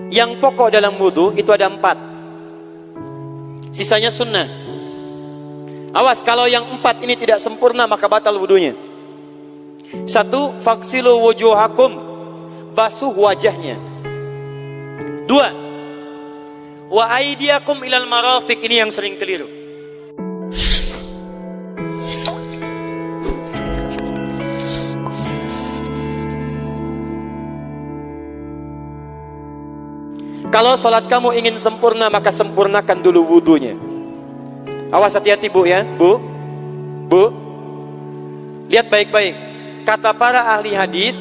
Yang pokok dalam wudu itu ada 4. Sisanya sunnah. Awas, kalau yang 4 ini tidak sempurna maka batal wudunya. 1. Faksilu wujuhakum, basuh wajahnya. 2. Wa aidiakum ilal marafiq, ini yang sering keliru. Kalau sholat kamu ingin sempurna, maka sempurnakan dulu wudunya. Awas, hati-hati bu ya, bu. Lihat baik-baik. Kata para ahli hadis,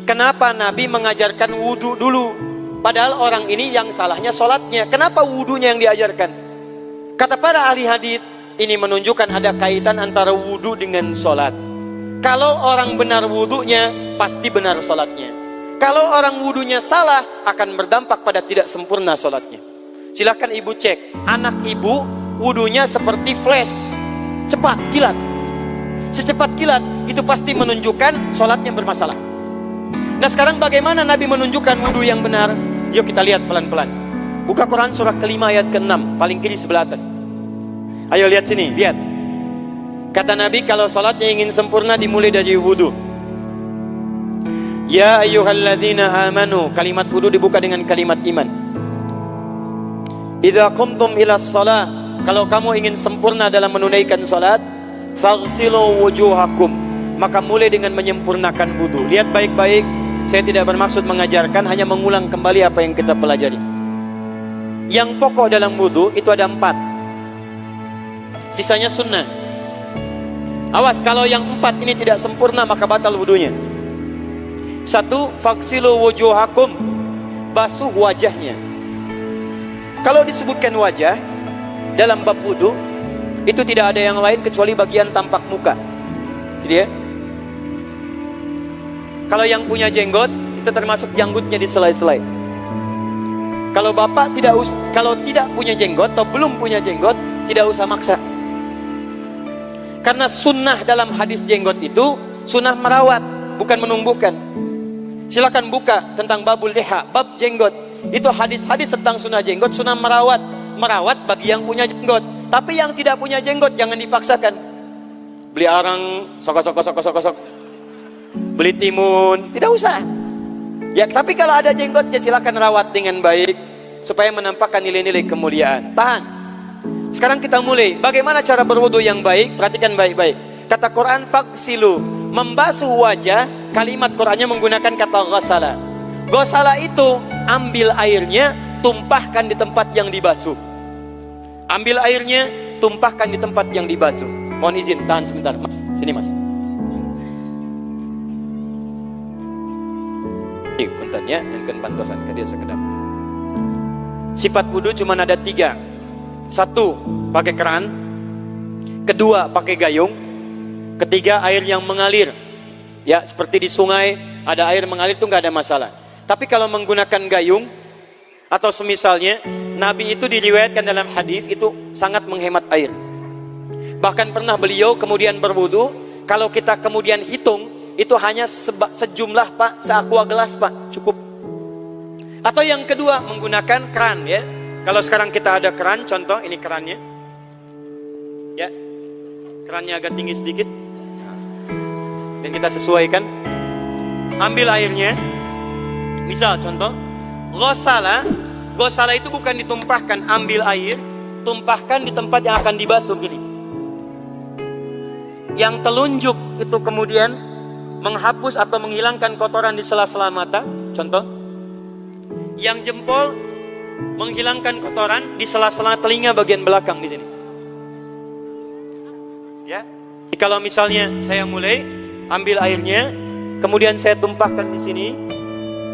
kenapa Nabi mengajarkan wudu dulu? Padahal orang ini yang salahnya sholatnya. Kenapa wudunya yang diajarkan? Kata para ahli hadis, ini menunjukkan ada kaitan antara wudu dengan sholat. Kalau orang benar wudunya, pasti benar sholatnya. Kalau orang wudunya salah, akan berdampak pada tidak sempurna sholatnya. Silahkan ibu cek, anak ibu wudunya seperti flash, cepat, kilat. Secepat kilat, itu pasti menunjukkan sholatnya bermasalah. Nah sekarang bagaimana Nabi menunjukkan wudu yang benar? Yuk kita lihat pelan-pelan. Buka Quran surah ke-5 ayat ke-6, paling kiri sebelah atas. Ayo lihat sini, lihat. Kata Nabi, kalau sholatnya ingin sempurna dimulai dari wudu. Ya ayyuhalladzina amanu, kalimat wudu dibuka dengan kalimat iman. Idza qumtum ilas shalah, kalau kamu ingin sempurna dalam menunaikan salat, faghsilu wujuhakum, maka mulai dengan menyempurnakan wudu. Lihat baik-baik, saya tidak bermaksud mengajarkan, hanya mengulang kembali apa yang kita pelajari. Yang pokok dalam wudu itu ada 4. Sisanya sunnah. Awas, kalau yang 4 ini tidak sempurna maka batal wudunya. 1. Faghsilu wujuhakum, basuh wajahnya. Kalau disebutkan wajah dalam bab wudu, itu tidak ada yang lain kecuali bagian tampak muka. Jadi ya, kalau yang punya jenggot, itu termasuk janggutnya di selai-selai. Kalau bapak kalau tidak punya jenggot atau belum punya jenggot, tidak usah maksa. Karena sunnah dalam hadis jenggot itu sunnah merawat, bukan menumbuhkan. Silakan buka tentang babul liha, bab jenggot. Itu hadis-hadis tentang sunnah jenggot, sunnah merawat. Merawat bagi yang punya jenggot. Tapi yang tidak punya jenggot jangan dipaksakan. Beli arang, sok. Beli timun, tidak usah. Ya, tapi kalau ada jenggotnya silakan rawat dengan baik supaya menampakkan nilai-nilai kemuliaan. Tahan. Sekarang kita mulai. Bagaimana cara berwudu yang baik? Perhatikan baik-baik. Kata Quran faksilu, membasuh wajah. Kalimat Qurannya menggunakan kata ghasala. Ghasala itu ambil airnya, tumpahkan di tempat yang dibasuh. Ambil airnya, tumpahkan di tempat yang dibasuh. Mohon izin, tahan sebentar mas. Sini mas. Puntennya yang pantosan ke dia sekedap. Sifat wudu cuma ada 3. 1, pakai keran. 2, pakai gayung. 3, air yang mengalir. Ya, seperti di sungai ada air mengalir itu nggak ada masalah. Tapi kalau menggunakan gayung atau semisalnya, Nabi itu diriwayatkan dalam hadis itu sangat menghemat air. Bahkan pernah beliau kemudian berwudu, kalau kita kemudian hitung itu hanya sejumlah pak, seaqua gelas pak, cukup. Atau yang kedua menggunakan keran ya. Kalau sekarang kita ada keran, contoh ini kerannya. Ya. Kerannya agak tinggi sedikit. Dan kita sesuaikan. Ambil airnya. Misal contoh, ghasala itu bukan ditumpahkan, ambil air, tumpahkan di tempat yang akan dibasuh gini. Yang telunjuk itu kemudian menghapus atau menghilangkan kotoran di sela-sela mata, contoh. Yang jempol menghilangkan kotoran di sela-sela telinga bagian belakang di sini. Ya. Kalau misalnya saya mulai ambil airnya, kemudian saya tumpahkan di sini.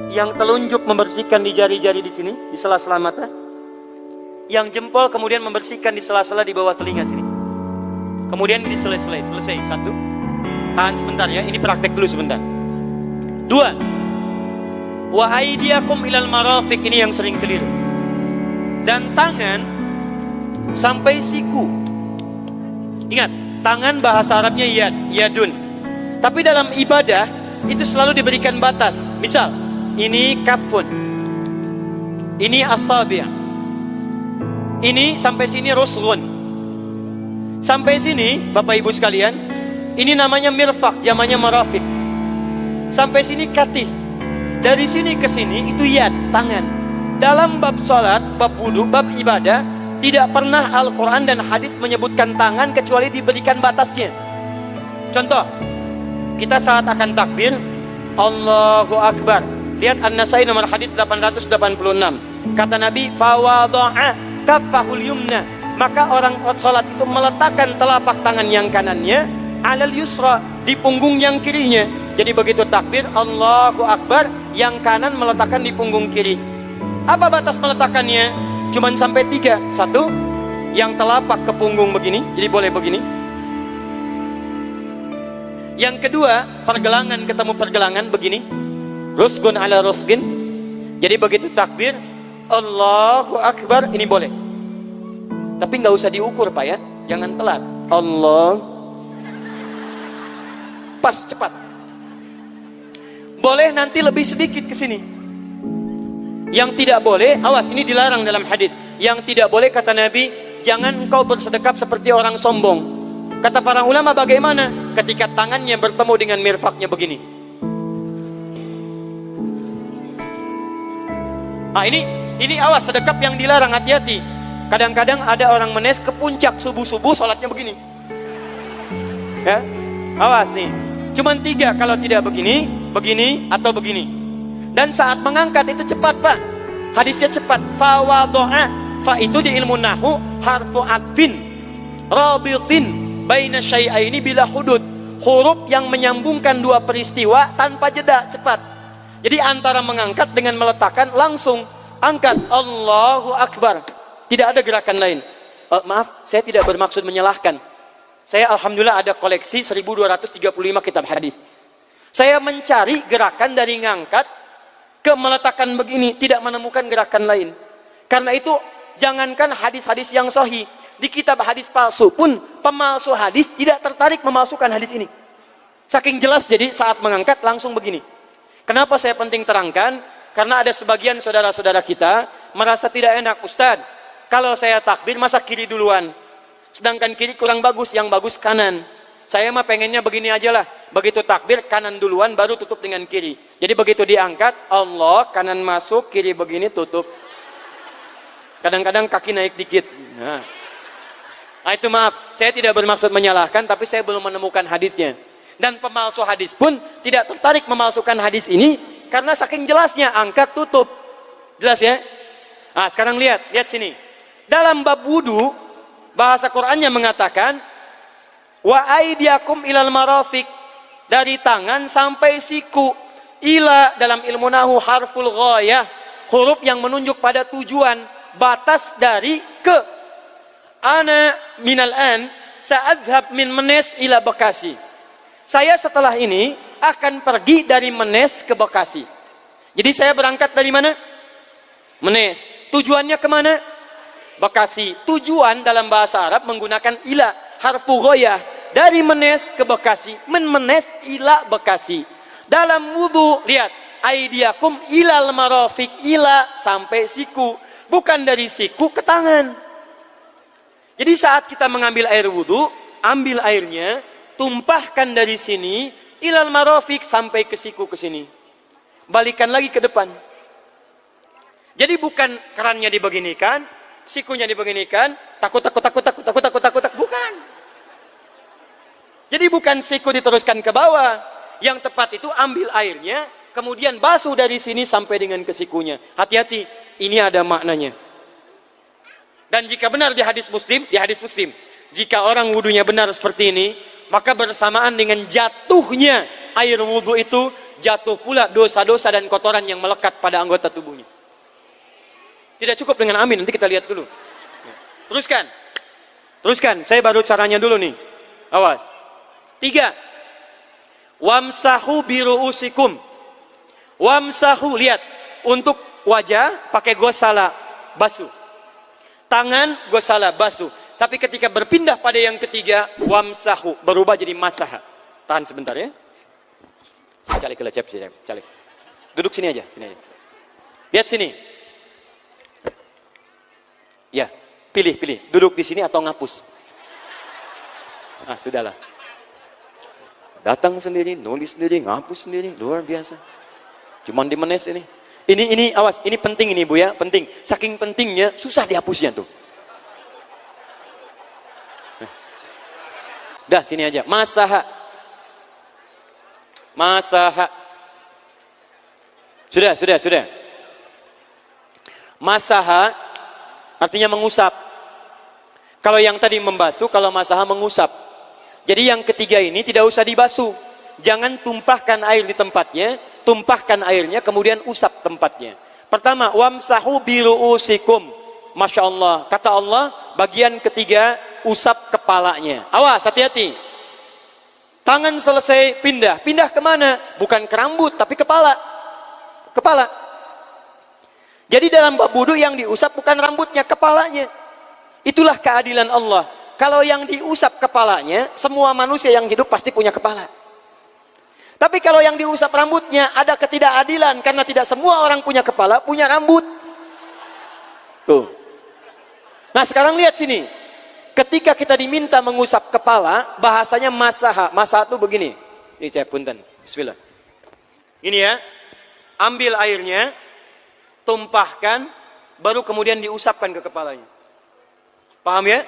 Yang telunjuk membersihkan di jari-jari di sini, di sela-sela mata. Yang jempol kemudian membersihkan di sela-sela di bawah telinga sini. Kemudian di selesai. 1. Tahan sebentar ya, ini praktek dulu sebentar. 2. Wa aidiakum ilal marafiq, ini yang sering keliru. Dan tangan sampai siku. Ingat, tangan bahasa Arabnya yadun. Tapi dalam ibadah itu selalu diberikan batas. Misal, ini kafun. Ini asabi'. Ini sampai sini rusghun. Sampai sini Bapak Ibu sekalian, ini namanya mirfaq, zamannya marafiq. Sampai sini katif. Dari sini ke sini itu yad, tangan. Dalam bab salat, bab wudu, bab ibadah, tidak pernah Al-Quran dan hadis menyebutkan tangan kecuali diberikan batasnya. Contoh, kita saat akan takbir, Allahu Akbar. Lihat An-Nasai nomor hadis 886. Kata Nabi, fawadha'a kaffahul yumna. Maka orang salat itu meletakkan telapak tangan yang kanannya alal yusra, di punggung yang kirinya. Jadi begitu takbir Allahu Akbar, yang kanan meletakkan di punggung kiri. Apa batas meletakkannya? Cuman sampai 3. 1, yang telapak ke punggung begini, jadi boleh begini. Yang kedua, pergelangan ketemu pergelangan begini, rusgun ala rusgin. Jadi begitu takbir Allahu Akbar, ini boleh. Tapi nggak usah diukur Pak ya, jangan telat. Allah, pas, cepat. Boleh nanti lebih sedikit ke sini. Yang tidak boleh, awas, ini dilarang dalam hadis. Yang tidak boleh kata Nabi, jangan engkau bersedekap seperti orang sombong. Kata para ulama bagaimana? Ketika tangannya bertemu dengan mirfaknya begini. Nah ini awas, sedekap yang dilarang, hati-hati. Kadang-kadang ada orang menes ke puncak subuh-subuh sholatnya begini. Ya, awas nih. Cuman 3, kalau tidak begini, begini, atau begini. Dan saat mengangkat itu cepat Pak. Hadisnya cepat. Fawadha'a. Fa itu di ilmu nahu harfu atfin rabitin baina syai'aini bila hudud. Huruf yang menyambungkan dua peristiwa tanpa jeda, cepat. Jadi antara mengangkat dengan meletakkan, langsung angkat Allahu Akbar. Tidak ada gerakan lain. Maaf, saya tidak bermaksud menyalahkan. Saya alhamdulillah ada koleksi 1235 kitab hadis. Saya mencari gerakan dari ngangkat ke meletakkan begini, tidak menemukan gerakan lain. Karena itu jangankan hadis-hadis yang sahih, di kitab hadis palsu pun pemalsu hadis tidak tertarik memasukkan hadis ini. Saking jelas, jadi saat mengangkat langsung begini. Kenapa saya penting terangkan? Karena ada sebagian saudara-saudara kita merasa tidak enak, Ustadz, kalau saya takbir masa kiri duluan, sedangkan kiri kurang bagus, yang bagus kanan. Saya mah pengennya begini aja lah, begitu takbir kanan duluan baru tutup dengan kiri. Jadi begitu diangkat Allah, kanan masuk, kiri begini tutup. Kadang-kadang kaki naik dikit. Nah itu maaf, saya tidak bermaksud menyalahkan, tapi saya belum menemukan hadisnya. Dan pemalsu hadis pun tidak tertarik memalsukan hadis ini karena saking jelasnya, angkat tutup. Jelas ya? Nah sekarang lihat sini. Dalam bab wudu, bahasa Qur'annya mengatakan wa aidiakum ilal marafiq, dari tangan sampai siku. Ila dalam ilmu nahu harful ghayah, huruf yang menunjuk pada tujuan, batas dari ke. Ana minal an sa'adhab min Menes ila Bekasi. Saya setelah ini akan pergi dari Menes ke Bekasi. Jadi saya berangkat dari mana? Menes. Tujuannya kemana? Bekasi. Tujuan dalam bahasa Arab menggunakan ila, harfu ghayah. Dari Menes ke Bekasi. Menes ila Bekasi. Dalam wudu, lihat. Aidiakum ilal marafiq, ila sampai siku. Bukan dari siku ke tangan. Jadi saat kita mengambil air wudu, ambil airnya, tumpahkan dari sini, ilal marafiq sampai ke siku ke sini. Balikan lagi ke depan. Jadi bukan kerannya dibeginikan, sikunya dibeginikan, takut, bukan. Jadi bukan siku diteruskan ke bawah. Yang tepat itu ambil airnya, kemudian basuh dari sini sampai dengan ke sikunya. Hati-hati, ini ada maknanya. Dan jika benar di hadis Muslim, jika orang wudunya benar seperti ini, maka bersamaan dengan jatuhnya air wudu itu, jatuh pula dosa-dosa dan kotoran yang melekat pada anggota tubuhnya. Tidak cukup dengan amin, nanti kita lihat dulu. Teruskan, saya baru caranya dulu nih. Awas. 3. Wamsahu biru'usikum. Wamsahu, lihat. Untuk wajah pakai gosala, basuh. Tangan gosala, basuh. Tapi ketika berpindah pada yang ketiga, wamsahu, berubah jadi masaha. Tahan sebentar ya. Calik. Duduk sini aja. Lihat sini. Ya, pilih. Duduk di sini atau ngapus. Sudahlah. Datang sendiri, nulis sendiri, ngapus sendiri, luar biasa. Cuman di menes ini. Ini awas, ini penting ini Bu ya, penting. Saking pentingnya susah dihapusnya tuh. Dah sini aja. Masaha. Sudah. Masaha artinya mengusap. Kalau yang tadi membasuh, kalau masaha mengusap. Jadi yang ketiga ini tidak usah dibasuh. Jangan tumpahkan air di tempatnya, tumpahkan airnya kemudian usap tempatnya. Pertama, wamsahu biru'usikum. Masya Allah, kata Allah, bagian ketiga usap kepalanya. Awas, hati-hati. Tangan selesai pindah kemana? Bukan ke rambut, tapi kepala. Jadi dalam bab wudu yang diusap bukan rambutnya, kepalanya. Itulah keadilan Allah. Kalau yang diusap kepalanya, semua manusia yang hidup pasti punya kepala. Tapi kalau yang diusap rambutnya, ada ketidakadilan karena tidak semua orang punya kepala, punya rambut. Tuh. Nah, sekarang lihat sini. Ketika kita diminta mengusap kepala, bahasanya masaha. Masaha itu begini. Ini saya punten. Bismillah. Ini ya. Ambil airnya, tumpahkan, baru kemudian diusapkan ke kepalanya. Paham ya?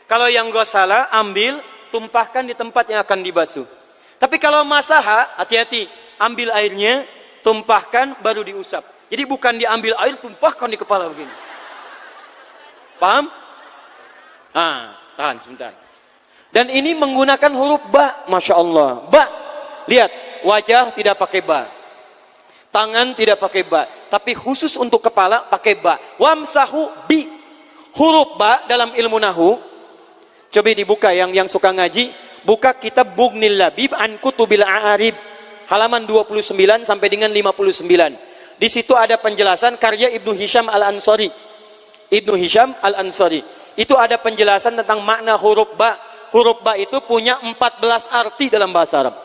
Kalau yang gosala, ambil, tumpahkan di tempat yang akan dibasuh. Tapi kalau masaha, hati-hati. Ambil airnya, tumpahkan, baru diusap. Jadi bukan diambil air, tumpahkan di kepala begini. Paham? Tahan sebentar. Dan ini menggunakan huruf ba, Masya Allah. Ba, lihat, wajah tidak pakai ba. Tangan tidak pakai ba. Tapi khusus untuk kepala pakai ba. Wamsahu bi. Huruf ba dalam ilmu nahu. Coba dibuka yang suka ngaji. Buka kitab Bughnil Labib an Kutubil A'arib. Halaman 29 sampai dengan 59. Di situ ada penjelasan karya Ibnu Hisham Al-Ansari. Itu ada penjelasan tentang makna huruf ba. Huruf ba itu punya 14 arti dalam bahasa Arab.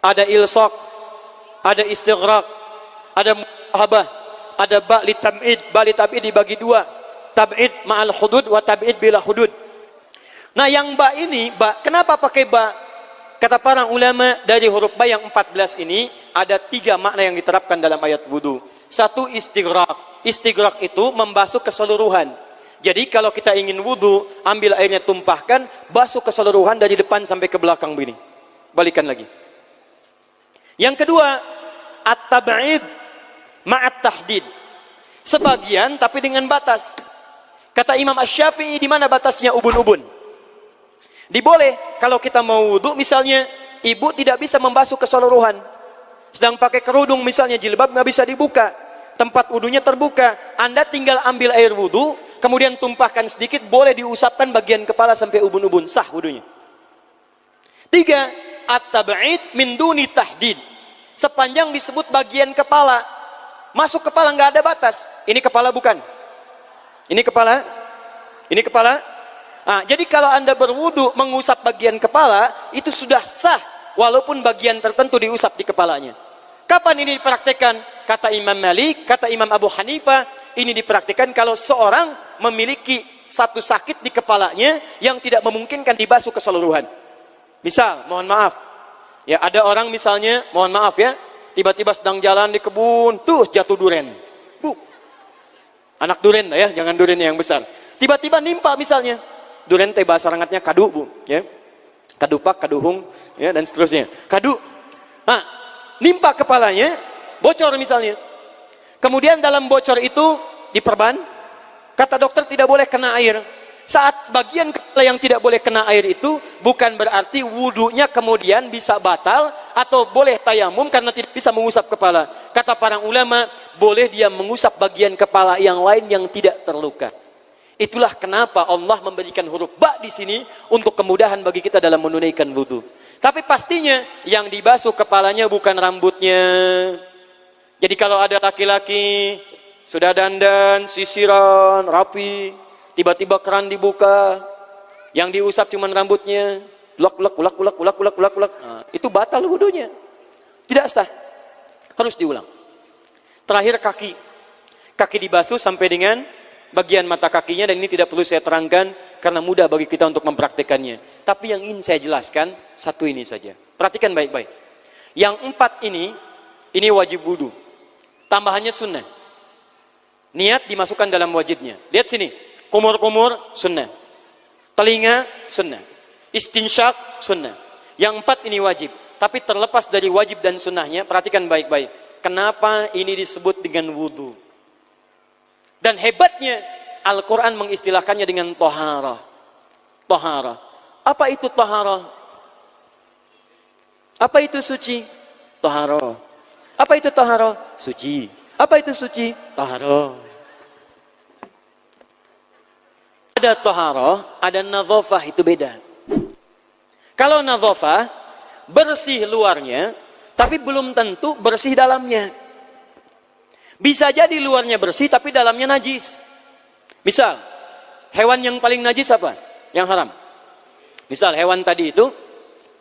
Ada ilsaq, ada istighraq, ada muhabah, ada ba li tab'id. Ba li tab'id dibagi dua. Tab'id ma'al hudud wa tab'id bila hudud. Nah, yang ba ini, kenapa pakai ba? Kata para ulama, dari huruf ba yang 14 ini ada 3 makna yang diterapkan dalam ayat wudu. Satu, istighraq. Istighraq itu membasuh keseluruhan. Jadi kalau kita ingin wudu, ambil airnya tumpahkan, basuh keseluruhan dari depan sampai ke belakang begini. Balikan lagi. Yang kedua, at-tab'id ma'at tahdid. Sebagian tapi dengan batas. Kata Imam Asy-Syafi'i, di mana batasnya ubun-ubun? Diboleh kalau kita mau wudu, misalnya ibu tidak bisa membasuh keseluruhan, sedang pakai kerudung misalnya, jilbab nggak bisa dibuka, tempat wudunya terbuka, Anda tinggal ambil air wudu, kemudian tumpahkan sedikit, boleh diusapkan bagian kepala sampai ubun-ubun, sah wudunya. 3, at-tab'id min duni tahdid. Sepanjang disebut bagian kepala, masuk kepala nggak ada batas. Ini kepala bukan? Ini kepala? Ini kepala? Jadi kalau Anda berwudu mengusap bagian kepala, itu sudah sah walaupun bagian tertentu diusap di kepalanya. Kapan ini dipraktekkan? Kata Imam Malik, kata Imam Abu Hanifah, ini dipraktekkan kalau seorang memiliki satu sakit di kepalanya yang tidak memungkinkan dibasuh keseluruhan. Misal, mohon maaf, ya ada orang misalnya, mohon maaf ya, tiba-tiba sedang jalan di kebun, tuh jatuh duren. Anak duren ya, jangan duren yang besar. Tiba-tiba nimpa misalnya. Duren teh bahasa rangatnya kadu, Bu, ya. Kadupak, kaduhung, ya, dan seterusnya. Kadu. Nimpa kepalanya, bocor misalnya. Kemudian dalam bocor itu diperban, kata dokter tidak boleh kena air. Saat bagian kepala yang tidak boleh kena air itu, bukan berarti wudunya kemudian bisa batal atau boleh tayamum karena tidak bisa mengusap kepala. Kata para ulama, boleh dia mengusap bagian kepala yang lain yang tidak terluka. Itulah kenapa Allah memberikan huruf ba di sini untuk kemudahan bagi kita dalam menunaikan wudu. Tapi pastinya yang dibasuh kepalanya bukan rambutnya. Jadi kalau ada laki-laki sudah dandan, sisiran, rapi, tiba-tiba keran dibuka, yang diusap cuma rambutnya, ulak. Itu batal wudunya. Tidak sah. Harus diulang. Terakhir kaki. Kaki dibasuh sampai dengan bagian mata kakinya, dan ini tidak perlu saya terangkan karena mudah bagi kita untuk mempraktekannya. Tapi yang ingin saya jelaskan satu ini saja. Perhatikan baik-baik. Yang 4 ini wajib wudu. Tambahannya sunnah. Niat dimasukkan dalam wajibnya. Lihat sini. Kumur-kumur sunnah. Telinga sunnah. Istinsyak sunnah. Yang 4 ini wajib. Tapi terlepas dari wajib dan sunnahnya, perhatikan baik-baik. Kenapa ini disebut dengan wudu? Dan hebatnya Al-Quran mengistilahkannya dengan toharah. Toharah. Apa itu toharah? Apa itu suci? Toharah. Apa itu toharah? Suci. Apa itu suci? Toharah. Ada toharah, ada nadhafah, itu beda. Kalau nadhafah, bersih luarnya, tapi belum tentu bersih dalamnya. Bisa jadi luarnya bersih, tapi dalamnya najis. Misal, hewan yang paling najis apa? Yang haram. Misal, hewan tadi itu,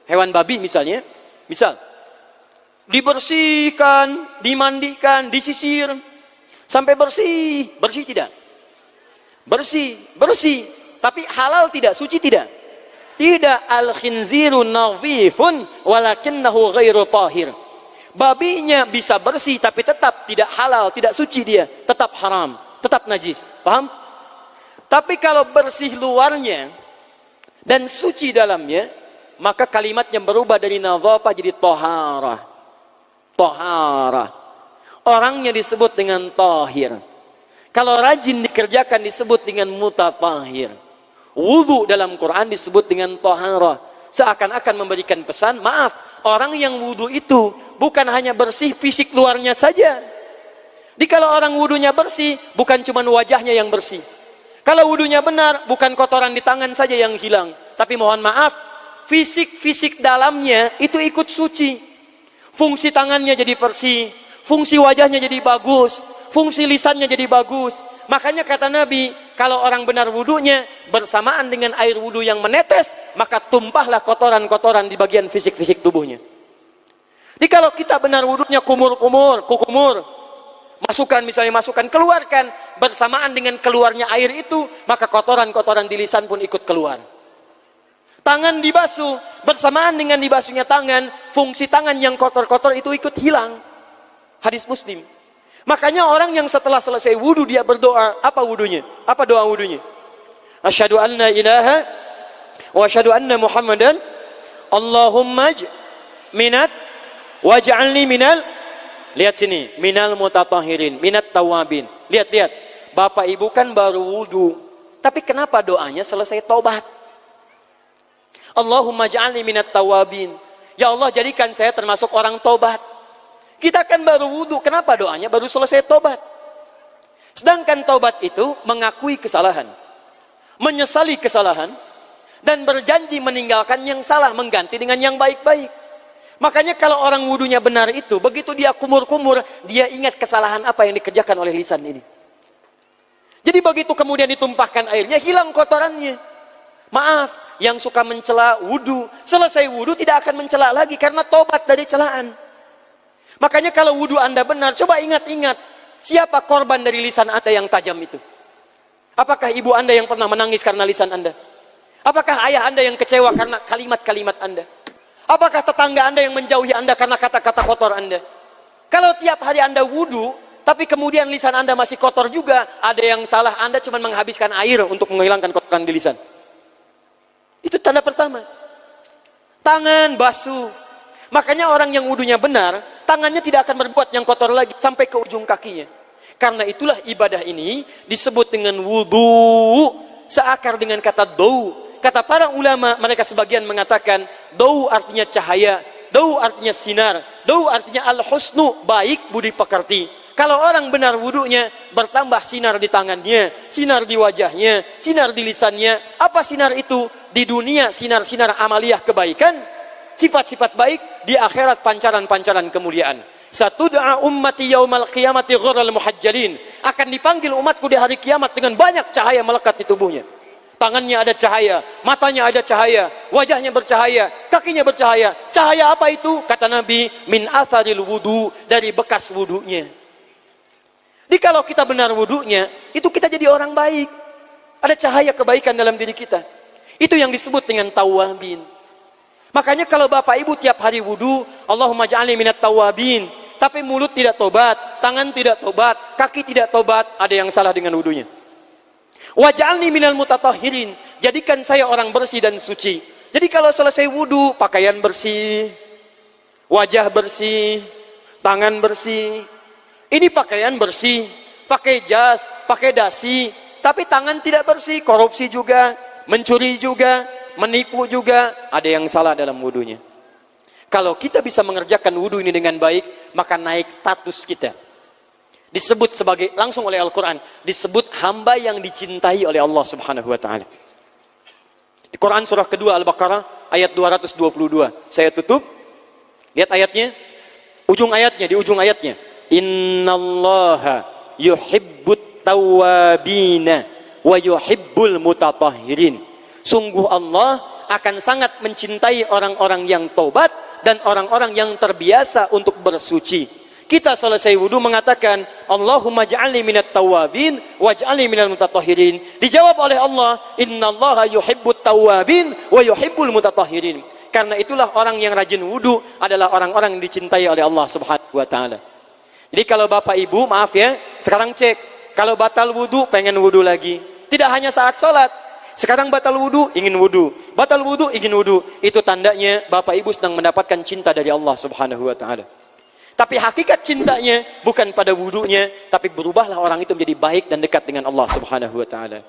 hewan babi misalnya, misal, dibersihkan, dimandikan, disisir, sampai bersih. Bersih tidak? Bersih, bersih. Tapi halal tidak? Suci tidak? Tidak. Al-khinziru nadhifun walakinnahu ghairu tahir. Babinya bisa bersih tapi tetap tidak halal, tidak suci dia, tetap haram, tetap najis. Paham? Tapi kalau bersih luarnya dan suci dalamnya, maka kalimatnya berubah dari nadhafah jadi taharah. Taharah. Orangnya disebut dengan tahir. Kalau rajin dikerjakan disebut dengan mutatahhir. Wudu dalam Quran disebut dengan taharah. Seakan-akan memberikan pesan, maaf, orang yang wudu itu bukan hanya bersih fisik luarnya saja. Jadi kalau orang wudunya bersih, bukan cuma wajahnya yang bersih. Kalau wudunya benar, bukan kotoran di tangan saja yang hilang. Tapi mohon maaf, fisik-fisik dalamnya itu ikut suci. Fungsi tangannya jadi bersih, fungsi wajahnya jadi bagus, fungsi lisannya jadi bagus. Makanya kata Nabi, kalau orang benar wudunya bersamaan dengan air wudu yang menetes, maka tumpahlah kotoran-kotoran di bagian fisik-fisik tubuhnya. Jadi kalau kita benar wudunya kumur-kumur, kukumur, masukkan misalnya, masukkan, keluarkan, bersamaan dengan keluarnya air itu, maka kotoran-kotoran di lisan pun ikut keluar. Tangan dibasuh, bersamaan dengan dibasuhnya tangan, fungsi tangan yang kotor-kotor itu ikut hilang. Hadis Muslim. Makanya orang yang setelah selesai wudu dia berdoa, apa wudunya? Apa doa wudunya? Asyhadu an la ilaha wa asyhadu anna Muhammadan Allahumma minat waj'alni minal, lihat sini, minal mutatahhirin, minat tawabin. Lihat. Bapak Ibu kan baru wudu, tapi kenapa doanya selesai taubat? Allahumma ja'alni minat tawabin. Ya Allah, jadikan saya termasuk orang taubat. Kita kan baru wudu, kenapa doanya baru selesai tobat? Sedangkan tobat itu mengakui kesalahan, menyesali kesalahan, dan berjanji meninggalkan yang salah, mengganti dengan yang baik-baik. Makanya kalau orang wudunya benar itu, begitu dia kumur-kumur, dia ingat kesalahan apa yang dikerjakan oleh lisan ini. Jadi begitu kemudian ditumpahkan airnya, hilang kotorannya. Maaf, yang suka mencela wudu, selesai wudu tidak akan mencela lagi karena tobat dari celaan. Makanya kalau wudu Anda benar, coba ingat-ingat, siapa korban dari lisan Anda yang tajam itu? Apakah ibu Anda yang pernah menangis karena lisan Anda? Apakah ayah Anda yang kecewa karena kalimat-kalimat Anda? Apakah tetangga Anda yang menjauhi Anda karena kata-kata kotor Anda? Kalau tiap hari Anda wudu, tapi kemudian lisan Anda masih kotor juga, ada yang salah, Anda cuma menghabiskan air untuk menghilangkan kotoran di lisan. Itu tanda pertama. Tangan basuh. Makanya orang yang wudunya benar, tangannya tidak akan berbuat yang kotor lagi sampai ke ujung kakinya. Karena itulah ibadah ini disebut dengan wudu, seakar dengan kata dau. Kata para ulama, mereka sebagian mengatakan dau artinya cahaya, dau artinya sinar, dau artinya al-husnu, baik budi pekerti. Kalau orang benar wudunya, bertambah sinar di tangannya, sinar di wajahnya, sinar di lisannya. Apa sinar itu? Di dunia sinar-sinar amaliyah kebaikan, sifat-sifat baik, di akhirat pancaran-pancaran kemuliaan. Satud'a ummati yaumal qiyamati ghurral muhajjalin. Akan dipanggil umatku di hari kiamat dengan banyak cahaya melekat di tubuhnya. Tangannya ada cahaya, matanya ada cahaya, wajahnya bercahaya, kakinya bercahaya. Cahaya apa itu? Kata Nabi, min atharil wudu, dari bekas wudunya. Jadi kalau kita benar wudunya, itu kita jadi orang baik. Ada cahaya kebaikan dalam diri kita. Itu yang disebut dengan tawwabin. Makanya kalau bapak ibu tiap hari wudu, Allahumma ja'alni minat tawwabin. Tapi mulut tidak tobat, tangan tidak tobat, kaki tidak tobat, ada yang salah dengan wudunya. Waj'alni minal mutatahhirin. Jadikan saya orang bersih dan suci. Jadi kalau selesai wudu, pakaian bersih, wajah bersih, tangan bersih. Ini pakaian bersih, pakai jas, pakai dasi, tapi tangan tidak bersih, korupsi juga, mencuri juga, menipu juga, ada yang salah dalam wudunya. Kalau kita bisa mengerjakan wudu ini dengan baik, maka naik status kita. Disebut sebagai, langsung oleh Al-Quran, disebut hamba yang dicintai oleh Allah Subhanahu wa ta'ala. Di Quran surah kedua Al-Baqarah ayat 222. Saya tutup. Lihat ayatnya. Di ujung ayatnya. Innallaha yuhibbut tawwabina wa yuhibbul mutatahhirin. Sungguh Allah akan sangat mencintai orang-orang yang taubat dan orang-orang yang terbiasa untuk bersuci. Kita selesai wudu mengatakan, Allahumma ja'alni minat tawwabin waj'alni minal mutatahhirin. Dijawab oleh Allah, innallaha yuhibbut tawwabin wa yuhibbul mutatahhirin. Karena itulah orang yang rajin wudu adalah orang-orang yang dicintai oleh Allah Subhanahu wa taala. Jadi kalau Bapak Ibu, maaf ya, sekarang cek, kalau batal wudu pengen wudu lagi. Tidak hanya saat sholat. Sekarang batal wudu, ingin wudu. Batal wudu, ingin wudu. Itu tandanya Bapak Ibu sedang mendapatkan cinta dari Allah Subhanahu wa taala. Tapi hakikat cintanya bukan pada wudunya, tapi berubahlah orang itu menjadi baik dan dekat dengan Allah Subhanahu wa taala.